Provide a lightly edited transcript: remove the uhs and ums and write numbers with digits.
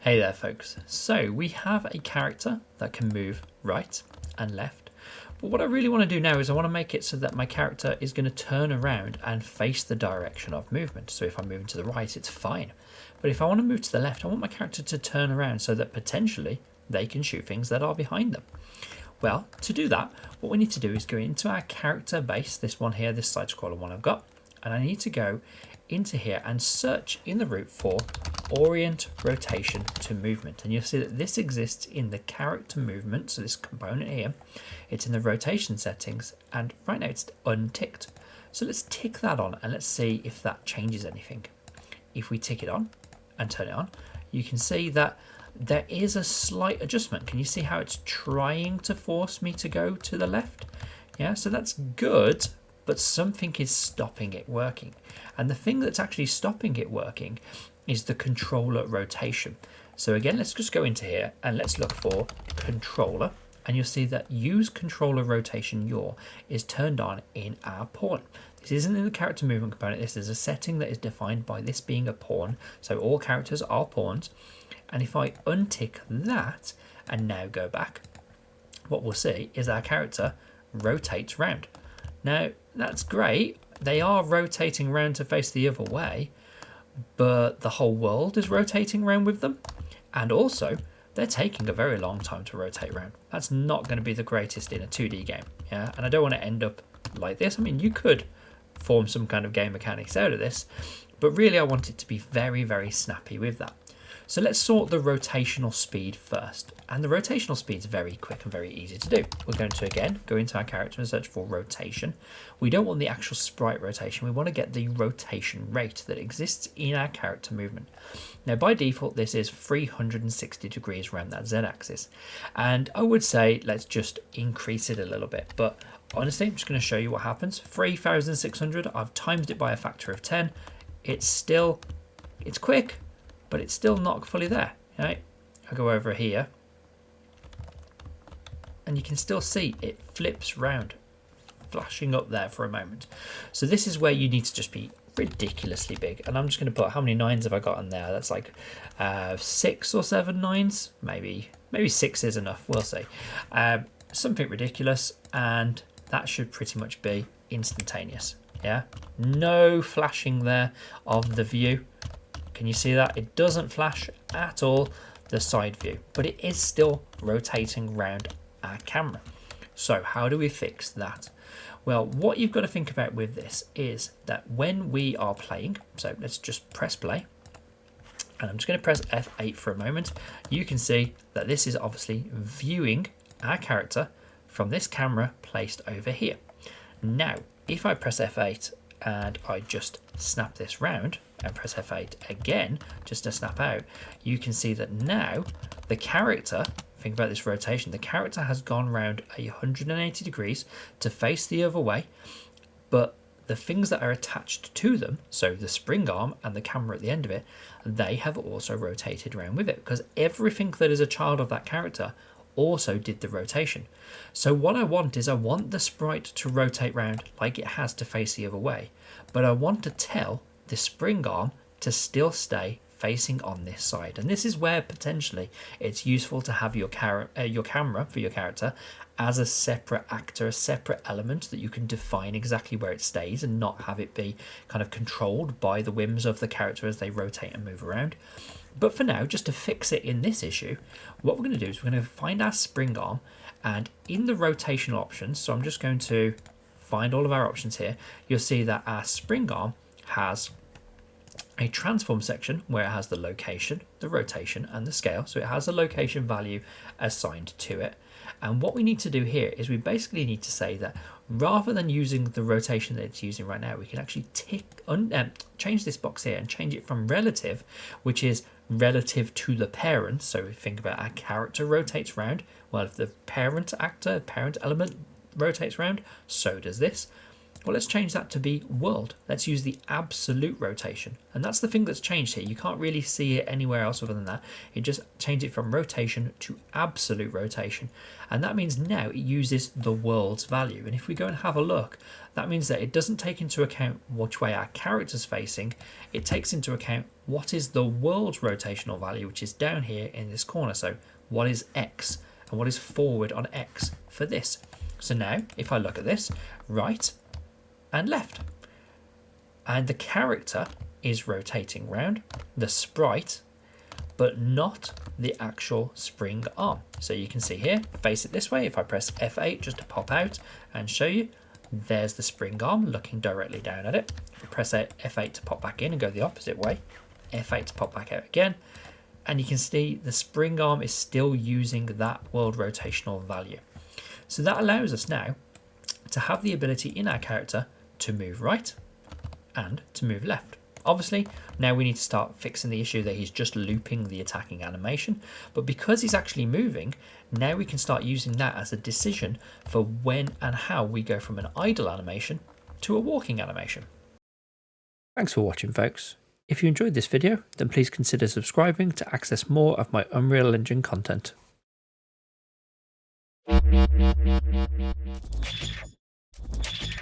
Hey there folks, so we have a character that can move right and left, but what I really want to do now is I want to make it so that my character is going to turn around and face the direction of movement. So if I'm moving to the right it's fine, but if I want to move to the left I want my character to turn around so that potentially they can shoot things that are behind them. Well, to do that what we need to do is go into our character base, this one here, this side scroller one I've got, and I need to go into here and search in the root for orient rotation to movement, and you'll see that this exists in the character movement, so this component here, it's in the rotation settings, and right now it's unticked. So let's tick that on and let's see if that changes anything. If we tick it on and turn it on, you can see that there is a slight adjustment. Can you see how it's trying to force me to go to the left? Yeah, so that's good, but something is stopping it working. And the thing that's actually stopping it working is the controller rotation. So again, let's just go into here and let's look for controller, and you'll see that use controller rotation yaw is turned on in our pawn. This isn't in the character movement component. This is a setting that is defined by this being a pawn. So all characters are pawns. And if I untick that and now go back, what we'll see is our character rotates round. Now, that's great. They are rotating round to face the other way, but the whole world is rotating around with them. And also, they're taking a very long time to rotate around. That's not going to be the greatest in a 2D game. Yeah, and I don't want to end up like this. I mean, you could form some kind of game mechanics out of this, but really I want it to be very, very snappy with that. So let's sort the rotational speed first. And the rotational speed is very quick and very easy to do. We're going to, again, go into our character and search for rotation. We don't want the actual sprite rotation. We want to get the rotation rate that exists in our character movement. Now, by default, this is 360 degrees around that Z-axis. And I would say let's just increase it a little bit. But honestly, I'm just going to show you what happens. 3,600, I've timed it by a factor of 10. It's quick, but it's still not fully there. Right? I go over here and you can still see it flips round, flashing up there for a moment. So this is where you need to just be ridiculously big. And I'm just going to put, how many nines have I got in there? That's like 6 or 7 nines, maybe 6 is enough, we'll see. Something ridiculous, and that should pretty much be instantaneous. Yeah, no flashing there of the view. Can you see that? It doesn't flash at all the side view, but it is still rotating around our camera. So how do we fix that? Well, what you've got to think about with this is that when we are playing, so let's just press play, and I'm just going to press F8 for a moment. You can see that this is obviously viewing our character from this camera placed over here. Now, if I press F8 and I just snap this round and press F8 again just to snap out, you can see that now the character, think about this rotation, the character has gone around 180 degrees to face the other way, but the things that are attached to them, so the spring arm and the camera at the end of it, they have also rotated around with it, because everything that is a child of that character also did the rotation. So what I want is I want the sprite to rotate round like it has to face the other way, but I want to tell the spring arm to still stay facing on this side. And this is where potentially it's useful to have your camera for your character as a separate actor, a separate element that you can define exactly where it stays and not have it be kind of controlled by the whims of the character as they rotate and move around. But for now, just to fix it in this issue, what we're going to do is we're going to find our spring arm, and in the rotational options, so I'm just going to find all of our options here, you'll see that our spring arm has a transform section where it has the location, the rotation and the scale. So it has a location value assigned to it. And what we need to do here is we basically need to say that rather than using the rotation that it's using right now, we can actually change this box here and change it from relative, which is relative to the parent. So we think about our character rotates round. Well, if the parent element rotates round, so does this. Well, let's change that to be world. Let's use the absolute rotation. And that's the thing that's changed here. You can't really see it anywhere else other than that. It just changed it from rotation to absolute rotation. And that means now it uses the world's value. And if we go and have a look, that means that it doesn't take into account which way our character's facing. It takes into account what is the world's rotational value, which is down here in this corner. So what is X and what is forward on X for this? So now if I look at this, right and left, and the character is rotating round the sprite but not the actual spring arm. So you can see here, face it this way. If I press F8 just to pop out and show you, there's the spring arm looking directly down at it. If I press F8 to pop back in and go the opposite way, F8 to pop back out again, and you can see the spring arm is still using that world rotational value. So that allows us now to have the ability in our character to move right and to move left. Obviously, now we need to start fixing the issue that he's just looping the attacking animation, but because he's actually moving, now we can start using that as a decision for when and how we go from an idle animation to a walking animation. Thanks for watching, folks. If you enjoyed this video, then please consider subscribing to access more of my Unreal Engine content.